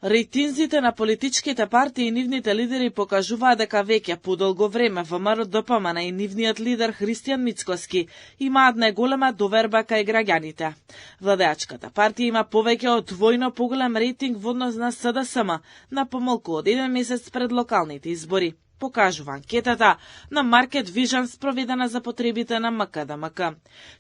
Рейтинзите на политичките партии и нивните лидери покажуваат дека веќе подолго време ВМРО-ДПМН и нивниот лидер Христијан Мицкоски имаат најголема доверба кај граѓаните. Владеачката партија има повеќе од двојно поголем рейтинг во однос на СДСМ на помалку од 1 месец пред локалните избори, покажува анкетата на Market Vision спроведена за потребите на МКДМК.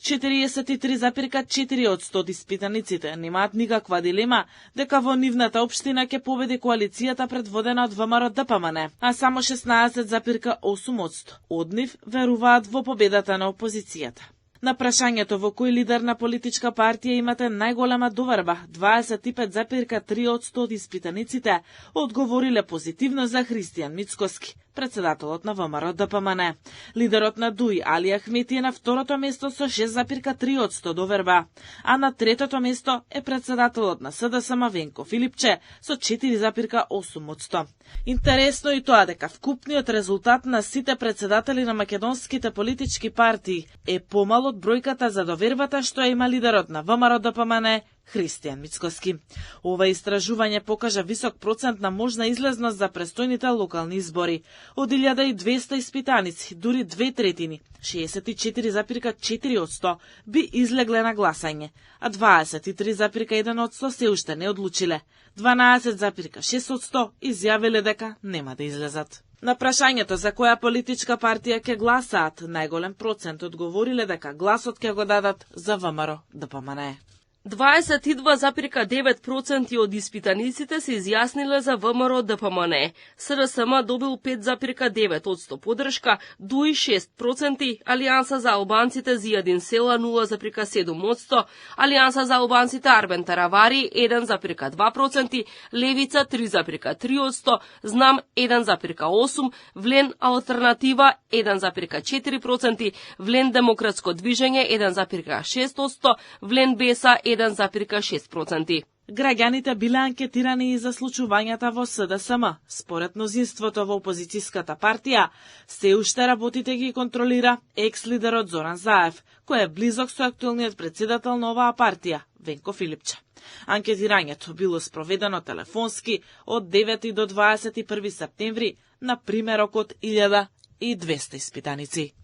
43,4% од испитаниците немаат никаква дилема дека во нивната општина ќе победи коалицијата предводена од ВМРО-ДПМН, а само 16,8% од нив веруваат во победата на опозицијата. На прашањето во кој лидер на политичка партија имате најголема доверба, 25,3% од испитаниците одговориле позитивно за Христијан Мицкоски, председателот на ВМРО-ДПМН. Лидерот на ДУИ Али Ахмети е на второто место со 6,3% доверба, а на третото место е председателот на СДСМ Венко Филипче со 4,8%. Интересно и тоа дека вкупниот резултат на сите председатели на македонските политички партии е помал од бројката за довербата што има лидерот на ВМРО-ДПМН Христијан Мицкоски. Ова истражување покажа висок процент на можна излезност за престојните локални избори. Од 1200 испитаници, дури 2/3, 64,4% би излегле на гласање, а 23,1% се уште не одлучиле. 12,6% изјавиле дека нема да излезат. На прашањето за која политичка партија ќе гласаат, најголем процент одговориле дека гласот ќе го дадат за ВМРО-ДПМН. 22,9% од испитаниците се изјасниле за ВМРО-ДПМН. СДСМ добил 5,9% поддршка, ДУИ 6%, Алијанса за албанците Зијадин Села 0,7%, Алијанса за албанците Арбен Таравари 1,2%, Левица 3,3%, Знам 1,8%, Влен Алтернатива 1,4%, Влен Демократско движење 1,6%, Влен Беса 1,6%. Граѓаните биле анкетирани и за случувањата во СДСМ. Според мнозинството во опозицијската партија, се уште работите ги контролира екс-лидерот Зоран Заев, кој е близок со актуелниот председател на оваа партија, Венко Филипче. Анкетирањето било спроведено телефонски од 9 до 21 септември на примерок од 1200 испитаници.